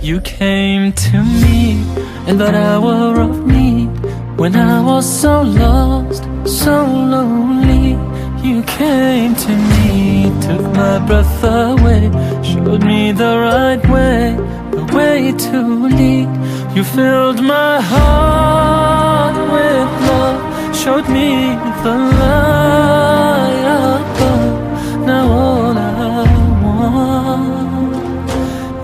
You came to me in that hour of need, when I was so lost, so lonely. You came to me, took my breath away, showed me the right way, the way to lead. You filled my heart with love, showed me the light above. Now all I want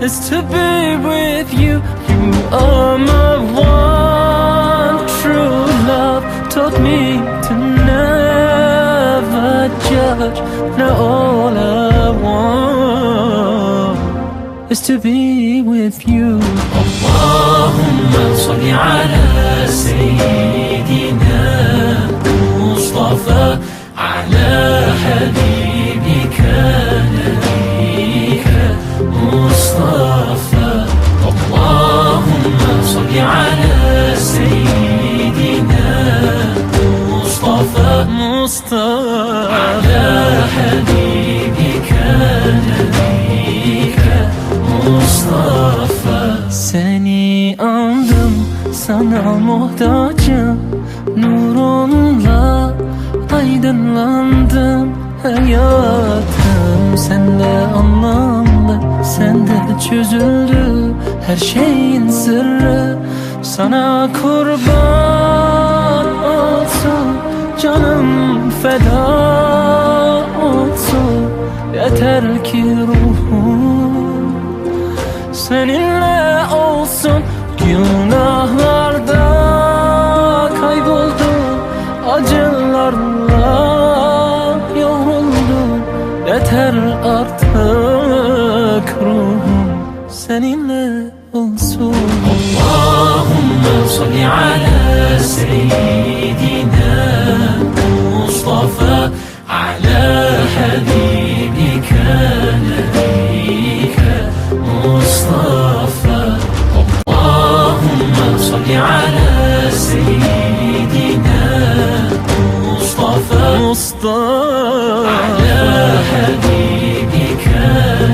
is to be with you. You are my one true love, taught me to never judge. Now all I want is to be with you. Allahumma salli ala Sayyidina Mustafa, ala Habibika Nabika Mustafa. Allahumma salli ala Sayyidina Mustafa, ala Habibika Nabika Mustafa. Seni andım, sana muhtacım. Nurunla aydınlandım. Hayatım sende anlamlı, sende çözüldü her şeyin sırrı. Sana kurban olsun, canım feda olsun. Yeter ki ruhum seninle olsun. Günahlarda kayboldum, acılarla yoruldum. Yeter artık ruhum seninle olsun. Allahumma salli ala Seyyidina Mustafa, ala Habibika Nabika Mustafa. Allahumma salli ala Seyyidina Mustafa, ala Habibika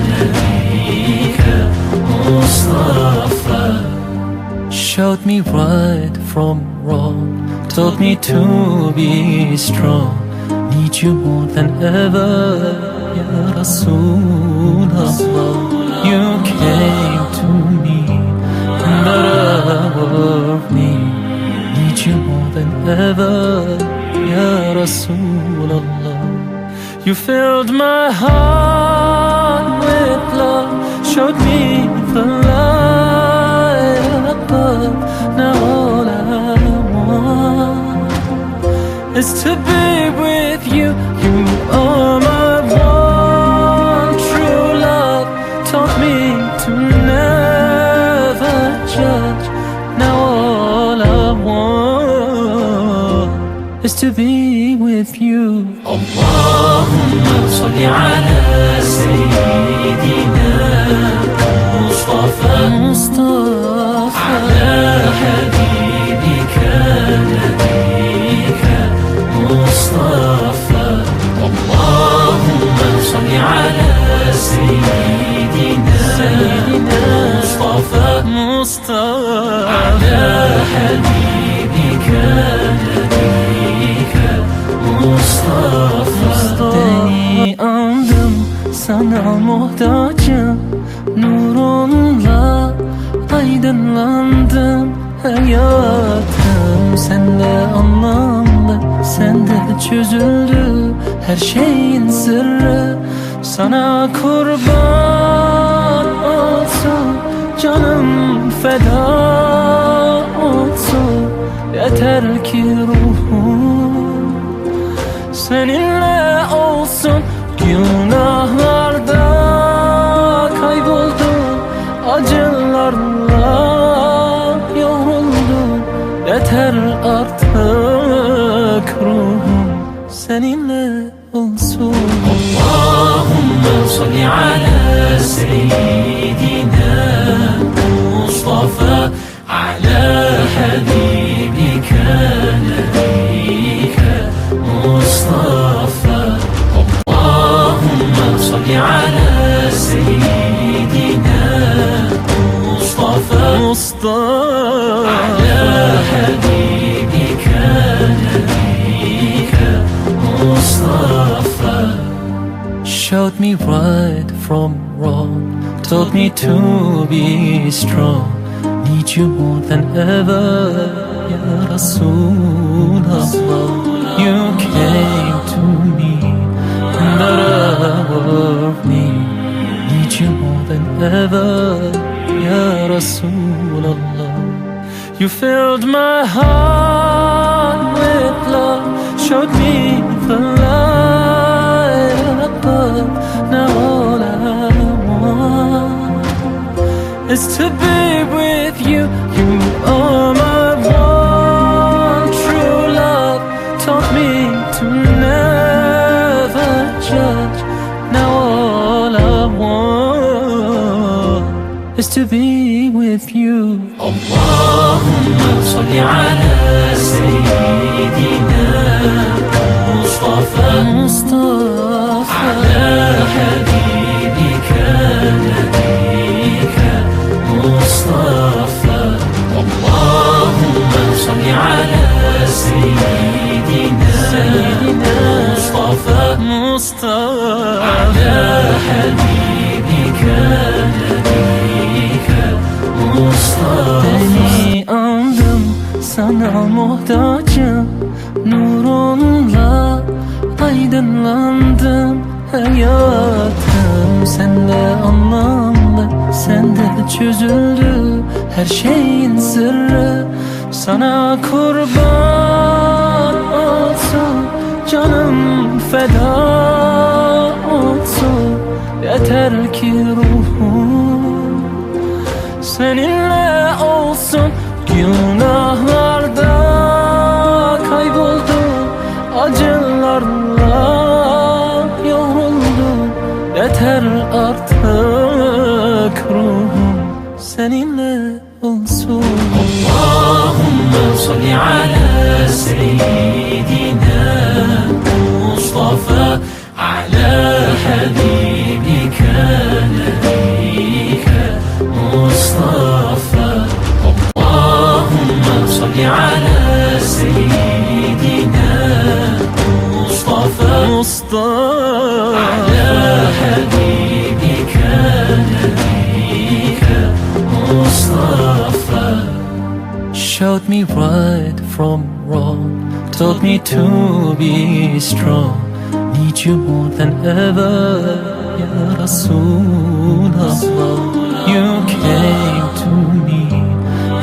Nabika Mustafa. Showed me right from wrong, told me to be strong. Need you more than ever, Ya Rasulullah. You came to me in that hour of need. Need you more than ever, Ya Rasulullah. You filled my heart with love, showed me the light above. Now all I want is to be with you. You are my one true love, taught me to never judge. Now all I want is to be with you. Allahumma salli ala Sayyidina Mustafa, ala Habibika Nabika Mustafa. Allahumma salli ala Sayyidina Mustafa, ala Habibika Nabika Mustafa. Seni andım, sana muhtacım. Nurunla aydınlandım. Hayatım sende anlamlı, sende çözüldü her şeyin sırrı. Sana kurban olsun, canım feda olsun. Yeter ki ruhum seninle olsun. Günahlarda kayboldum, acılarla yoruldum. Yeter artık ruhum seninle olsun. Allahumma salli ala Seyyidina Mustafa, ala Habibika Nabika Mustafa. Allahumma salli ala Seyyidina مصطفى حبيبك نبيك مصطفى. Showed me right from wrong, taught me to be strong. Need you more than ever, Ya Rasulullah. You came to me in the hour of need. Need you more than ever, Ya Rasulullah. You filled my heart with love, showed me the light above. Now all I want is to be with you. You are my one true love. Taught me to never judge. Now all I want is to be with you. Allahumma salli ala Sayyidina Mustafa ala habibika nabiyika Mustafa. Allahumma salli ala Sayyidina Mustafa ala habibika nabiyika Mustafa. Seni aldım, sana muhtacım. Nurunla aydınlandım. Hayatım sende anlamlı, sende çözüldü her şeyin sırrı. Sana kurban olsun, canım feda olsun. Yeter ki ruhum seninle olsun. Günahlarda kayboldum, acılarla yoruldum. Yeter artık ruhum seninle olsun. Allahumma salli ala Seyyidina Mustafa ala habibika nabiyika Mustafa. Allahumma salli ala Seyyidina Mustafa ala habibika nabiyika Mustafa. Showed me right from wrong, taught me to be strong. Need you more than ever, Ya Rasulullah. You came to me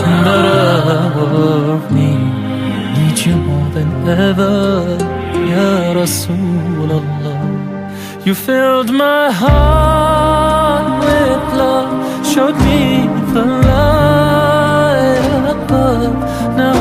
in the hour of need. Need you more than ever, Ya Rasulullah. You filled my heart with love, showed me the light above. Now